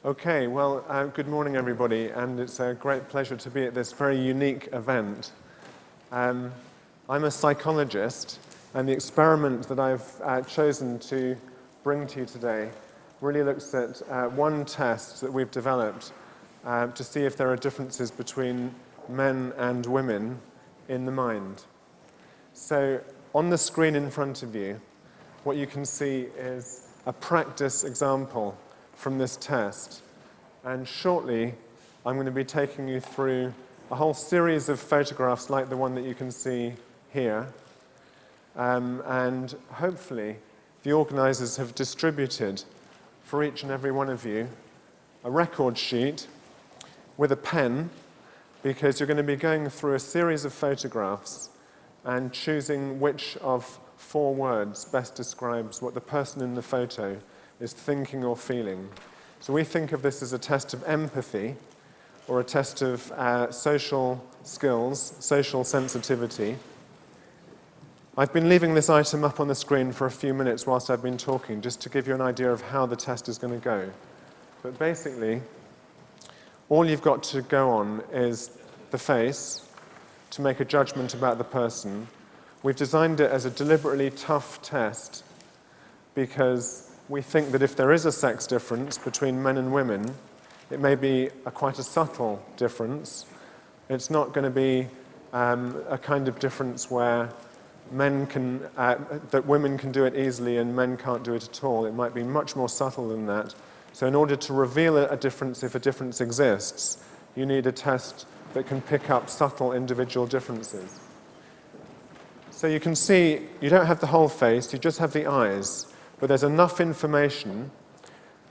Okay, well, good morning, everybody, and it's a great pleasure to be at this very unique event. I'm a psychologist, and the experiment that I've chosen to bring to you today really looks at one test that we've developed to see if there are differences between men and women in the mind. So, on the screen in front of you, what you can see is a practice example from this test, and shortly I'm going to be taking you through a whole series of photographs like the one that you can see here, and hopefully the organisers have distributed for each and every one of you a record sheet with a pen, because you're going to be going through a series of photographs and choosing which of 4 words best describes what the person in the photo is thinking or feeling. So we think of this as a test of empathy, or a test of social skills, social sensitivity. I've been leaving this item up on the screen for a few minutes whilst I've been talking, just to give you an idea of how the test is going to go. But basically, all you've got to go on is the face to make a judgment about the person. We've designed it as a deliberately tough test because we think that if there is a sex difference between men and women, it may be quite a subtle difference. It's not going to be a kind of difference where that women can do it easily and men can't do it at all. It might be much more subtle than that. So in order to reveal a difference, if a difference exists, you need a test that can pick up subtle individual differences. So you can see you don't have the whole face, you just have the eyes, but there's enough information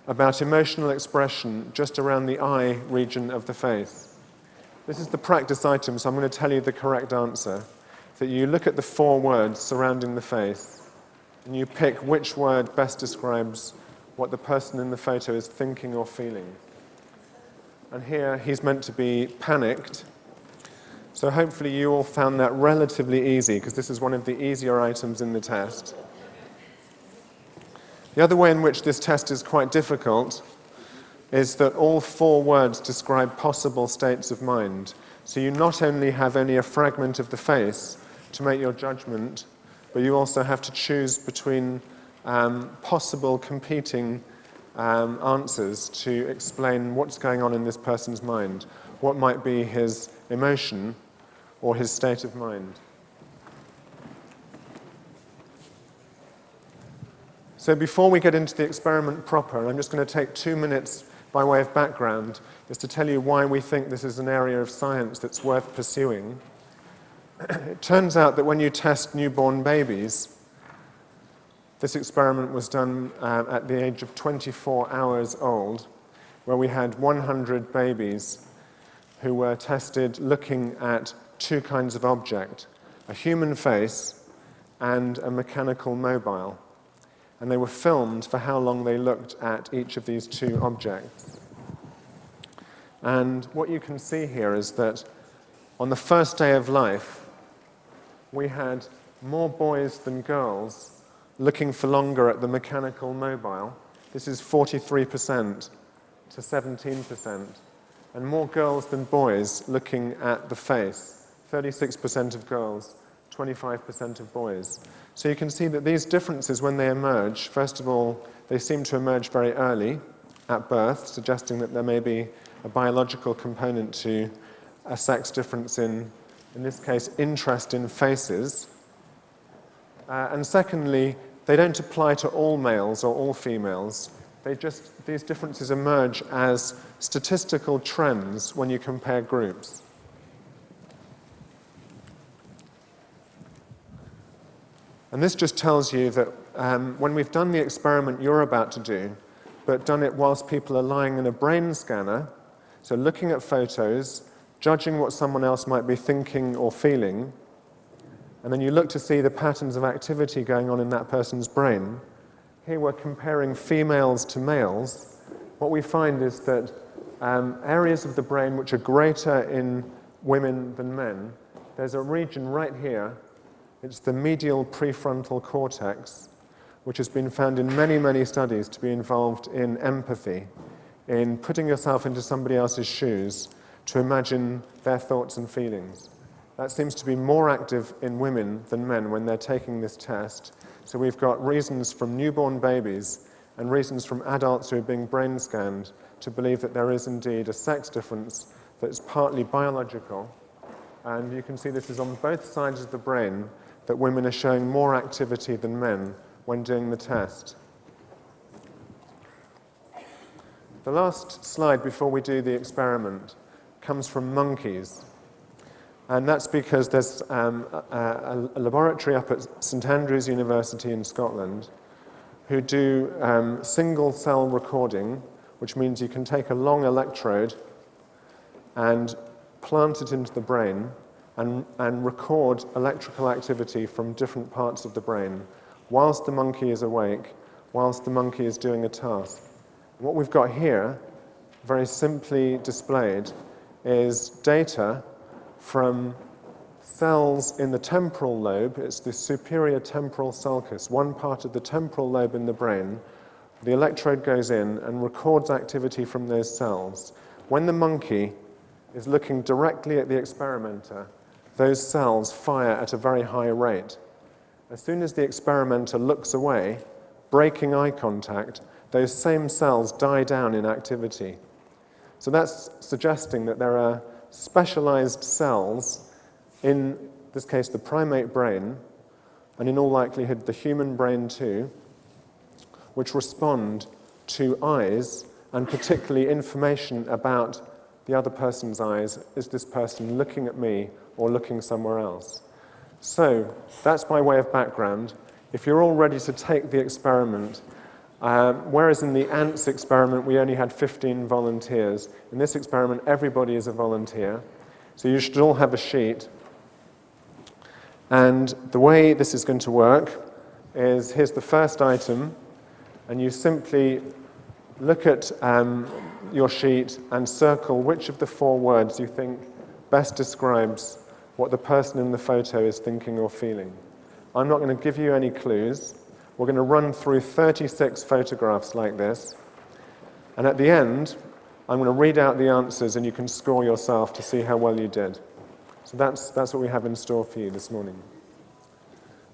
about emotional expression just around the eye region of the face. This is the practice item, so I'm going to tell you the correct answer. That you look at the 4 words surrounding the face, and you pick which word best describes what the person in the photo is thinking or feeling. And here he's meant to be panicked. So hopefully you all found that relatively easy, because this is one of the easier items in the test. The other way in which this test is quite difficult is that all 4 words describe possible states of mind. So you not only have only a fragment of the face to make your judgment, but you also have to choose between possible competing answers to explain what's going on in this person's mind. What might be his emotion or his state of mind. So before we get into the experiment proper, I'm just going to take 2 minutes by way of background, just to tell you why we think this is an area of science that's worth pursuing. It turns out that when you test newborn babies, this experiment was done at the age of 24 hours old, where we had 100 babies who were tested looking at 2 kinds of object, a human face and a mechanical mobile. And they were filmed for how long they looked at each of these 2 objects. And what you can see here is that on the first day of life, we had more boys than girls looking for longer at the mechanical mobile. This is 43% to 17%. And more girls than boys looking at the face. 36% of girls, 25% of boys. So you can see that these differences, when they emerge, first of all, they seem to emerge very early at birth, suggesting that there may be a biological component to a sex difference in this case, interest in faces. And secondly, they don't apply to all males or all females. These differences emerge as statistical trends when you compare groups. And this just tells you that when we've done the experiment you're about to do, but done it whilst people are lying in a brain scanner, so looking at photos, judging what someone else might be thinking or feeling, and then you look to see the patterns of activity going on in that person's brain. Here we're comparing females to males. What we find is that areas of the brain which are greater in women than men, there's a region right here. It's the medial prefrontal cortex, which has been found in many, many studies to be involved in empathy, in putting yourself into somebody else's shoes to imagine their thoughts and feelings. That seems to be more active in women than men when they're taking this test. So we've got reasons from newborn babies and reasons from adults who are being brain scanned to believe that there is indeed a sex difference that's partly biological. And you can see this is on both sides of the brain, that women are showing more activity than men when doing the test. The last slide before we do the experiment comes from monkeys. And that's because there's a laboratory up at St Andrews University in Scotland who do single-cell recording, which means you can take a long electrode and plant it into the brain and record electrical activity from different parts of the brain whilst the monkey is awake, whilst the monkey is doing a task. What we've got here, very simply displayed, is data from cells in the temporal lobe. It's the superior temporal sulcus, one part of the temporal lobe in the brain. The electrode goes in and records activity from those cells. When the monkey is looking directly at the experimenter, those cells fire at a very high rate. As soon as the experimenter looks away, breaking eye contact, those same cells die down in activity. So that's suggesting that there are specialized cells, in this case the primate brain, and in all likelihood the human brain too, which respond to eyes, and particularly information about the other person's eyes. Is this person looking at me or looking somewhere else? So that's by way of background. If you're all ready to take the experiment, whereas in the ants experiment we only had 15 volunteers, in this experiment everybody is a volunteer. So you should all have a sheet. And the way this is going to work is, here's the first item, and you simply look at your sheet and circle which of the 4 words you think best describes what the person in the photo is thinking or feeling. I'm not going to give you any clues. We're going to run through 36 photographs like this, and at the end I'm going to read out the answers and you can score yourself to see how well you did. So that's what we have in store for you this morning.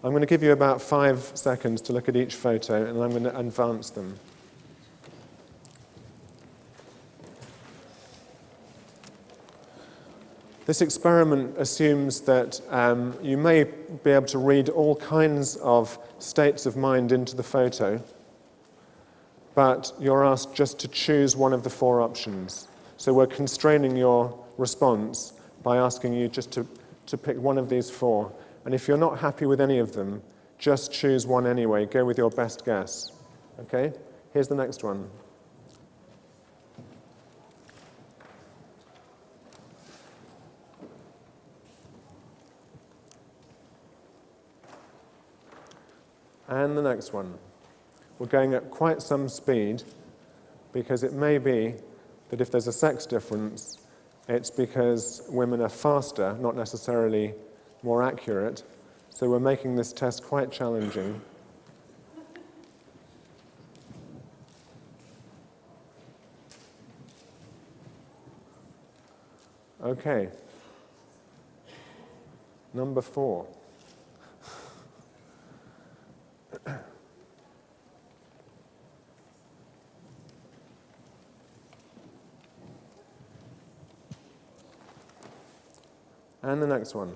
I'm going to give you about 5 seconds to look at each photo, and I'm going to advance them. This experiment assumes that you may be able to read all kinds of states of mind into the photo, but you're asked just to choose one of the 4 options. So we're constraining your response by asking you just to pick one of these 4. And if you're not happy with any of them, just choose one anyway. Go with your best guess. Okay? Here's the next one. And the next one. We're going at quite some speed because it may be that if there's a sex difference, it's because women are faster, not necessarily more accurate. So we're making this test quite challenging. Okay. Number 4. And the next one.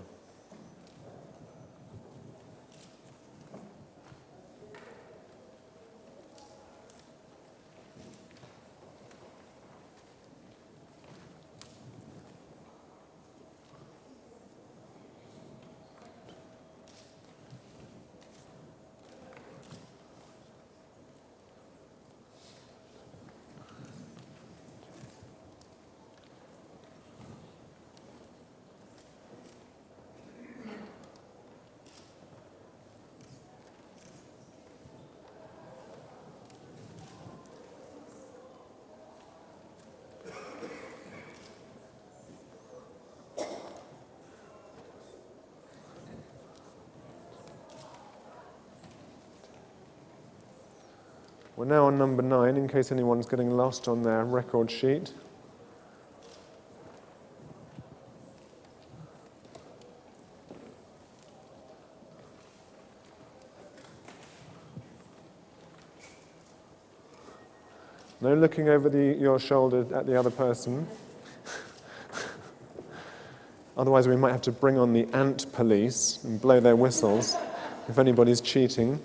We're now on number 9, in case anyone's getting lost on their record sheet. No looking over your shoulder at the other person. Otherwise we might have to bring on the ant police and blow their whistles if anybody's cheating.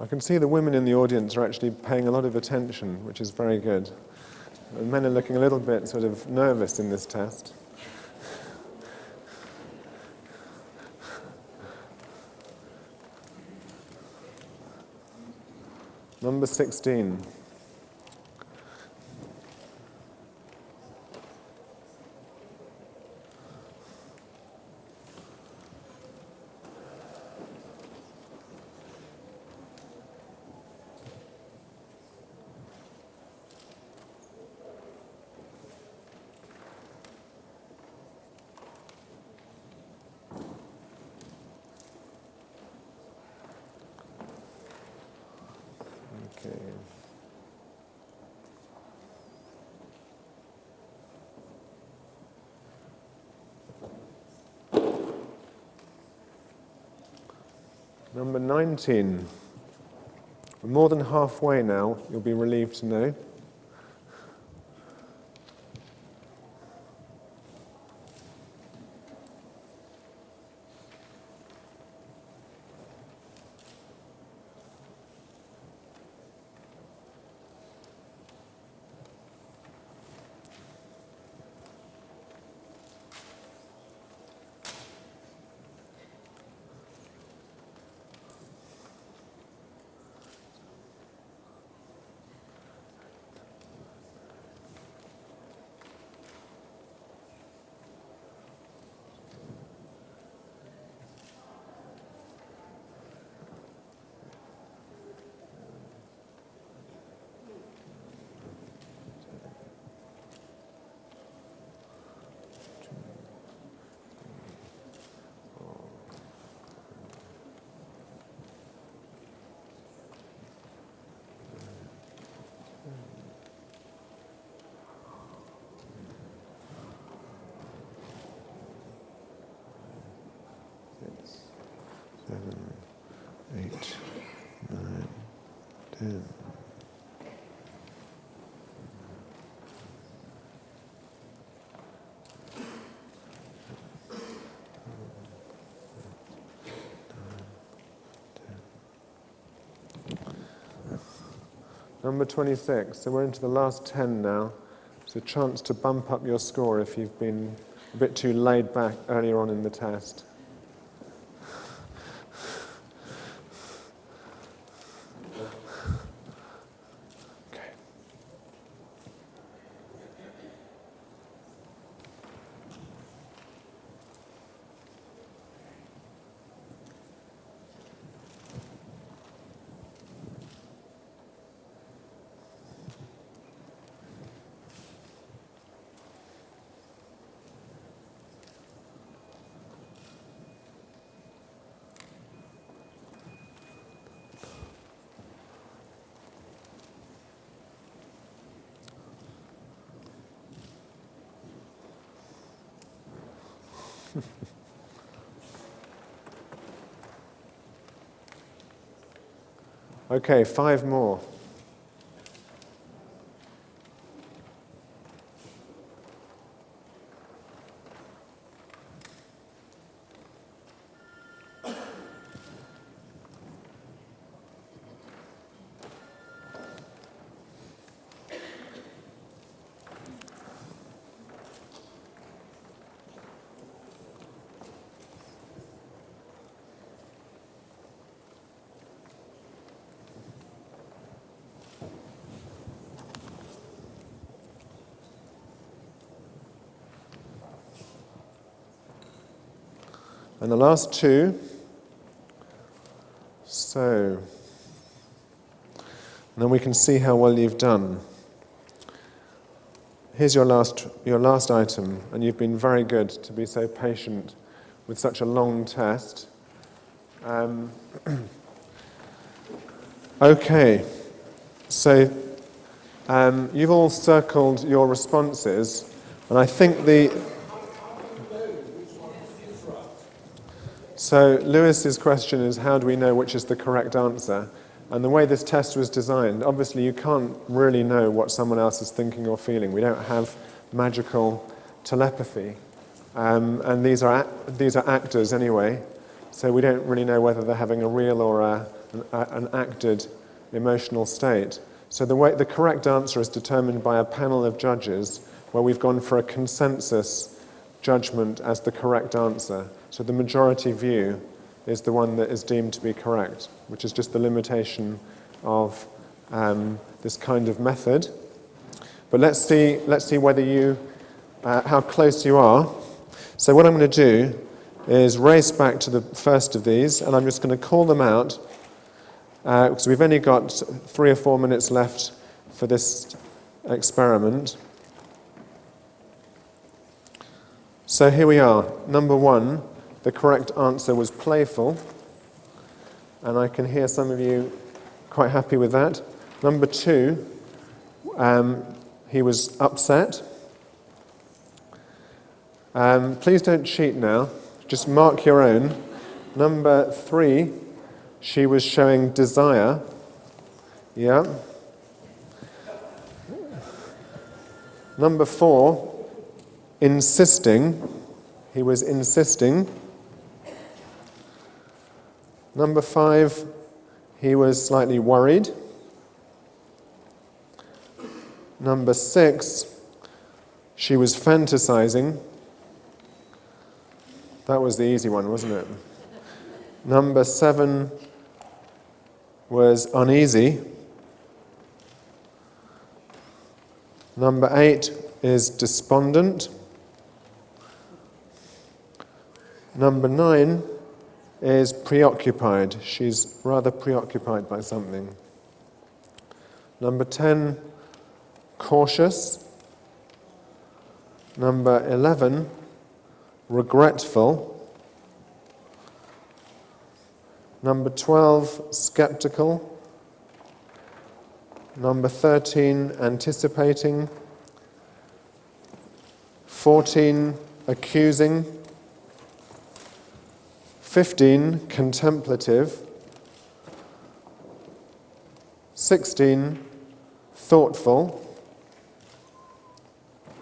I can see the women in the audience are actually paying a lot of attention, which is very good. The men are looking a little bit sort of nervous in this test. Number 16. Okay. Number 19. We're more than halfway now, you'll be relieved to know. Seven, 8, 9, 10. Number 26, so we're into the last 10 now. It's a chance to bump up your score if you've been a bit too laid back earlier on in the test. Okay, 5 more. And the last 2. So, and then we can see how well you've done. Here's your last item, and you've been very good to be so patient with such a long test. Okay, so you've all circled your responses, and I think So Lewis's question is, how do we know which is the correct answer? And the way this test was designed, obviously you can't really know what someone else is thinking or feeling. We don't have magical telepathy. And these are actors anyway, so we don't really know whether they're having a real or an acted emotional state. So the correct answer is determined by a panel of judges where we've gone for a consensus judgment as the correct answer. So the majority view is the one that is deemed to be correct, which is just the limitation of this kind of method. But let's see whether you, how close you are. So what I'm going to do is race back to the first of these, and I'm just going to call them out, because we've only got 3 or 4 minutes left for this experiment. So here we are. Number 1, the correct answer was playful, and I can hear some of you quite happy with that. Number 2, he was upset. Please don't cheat now, just mark your own. Number 3, she was showing desire. Yeah. Number 4, insisting. He was insisting. Number 5, he was slightly worried. Number 6, she was fantasizing. That was the easy one, wasn't it? Number 7 was uneasy. Number 8 is despondent. Number 9 is preoccupied. She's rather preoccupied by something. Number 10, cautious. Number 11, regretful. Number 12, skeptical. Number 13, anticipating. 14, accusing. 15, contemplative. 16, thoughtful.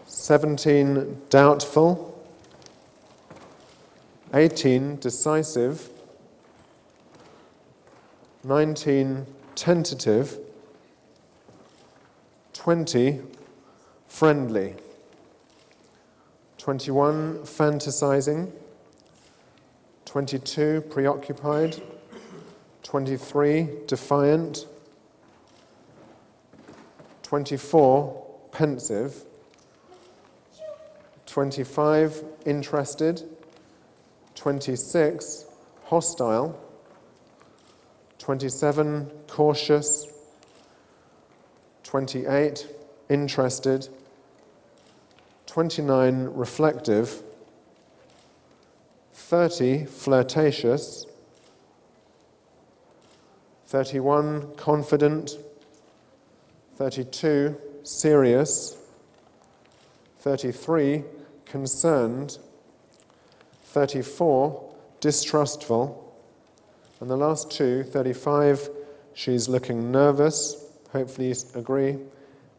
17, doubtful. 18, decisive. 19, tentative. 20, friendly. 21, fantasizing. 22, preoccupied. 23, defiant. 24, pensive. 25, interested. 26, hostile. 27, cautious. 28, interested. 29, reflective. 30, flirtatious. 31, confident. 32, serious. 33, concerned. 34, distrustful. And the last two, 35, she's looking nervous, hopefully you agree,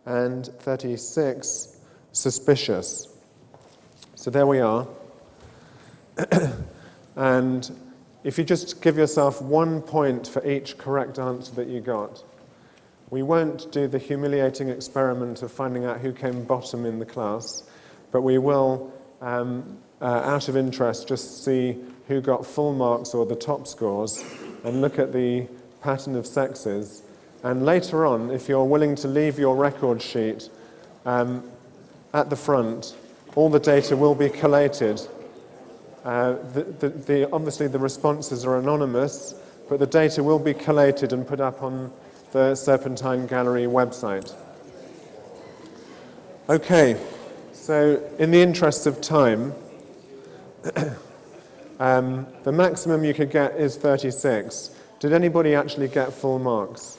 and 36, suspicious. So there we are. And if you just give yourself 1 point for each correct answer that you got, we won't do the humiliating experiment of finding out who came bottom in the class, but we will, out of interest, just see who got full marks or the top scores and look at the pattern of sexes. And later on, if you're willing to leave your record sheet at the front, all the data will be collated. Obviously, the responses are anonymous, but the data will be collated and put up on the Serpentine Gallery website. Okay, so in the interest of time, the maximum you could get is 36. Did anybody actually get full marks?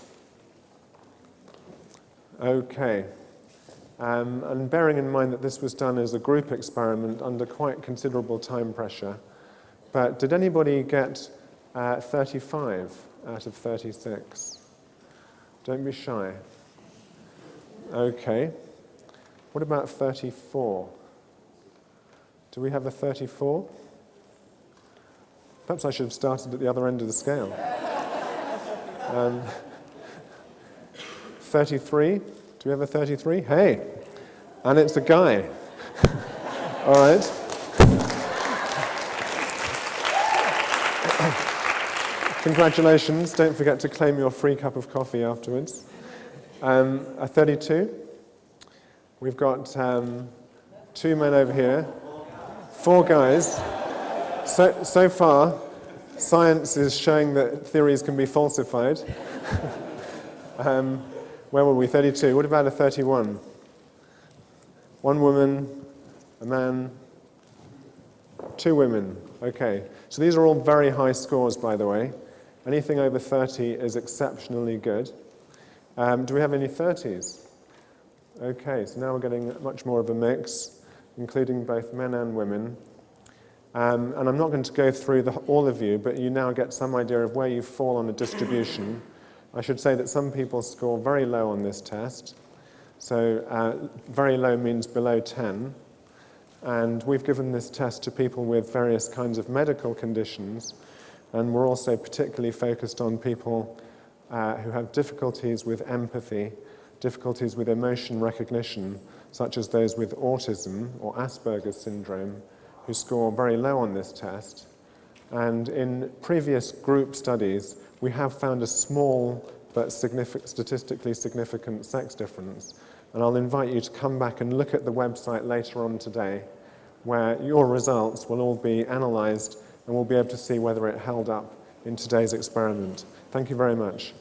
Okay. And bearing in mind that this was done as a group experiment under quite considerable time pressure, but did anybody get 35 out of 36? Don't be shy. Okay. What about 34? Do we have a 34? Perhaps I should have started at the other end of the scale. 33? Do we have a 33? Hey! And it's a guy. All right. Congratulations. Don't forget to claim your free cup of coffee afterwards. A 32. We've got 2 men over here. 4 guys. So far, science is showing that theories can be falsified. Where were we? 32. What about a 31? 1 woman, a man, 2 women. Okay. So these are all very high scores, by the way. Anything over 30 is exceptionally good. Do we have any 30s? Okay, so now we're getting much more of a mix, including both men and women. And I'm not going to go through all of you, but you now get some idea of where you fall on a distribution. I should say that some people score very low on this test. So very low means below 10. And we've given this test to people with various kinds of medical conditions. And we're also particularly focused on people who have difficulties with empathy, difficulties with emotion recognition, such as those with autism or Asperger's syndrome, who score very low on this test. And in previous group studies, we have found a small but statistically significant sex difference. And I'll invite you to come back and look at the website later on today, where your results will all be analysed and we'll be able to see whether it held up in today's experiment. Thank you very much.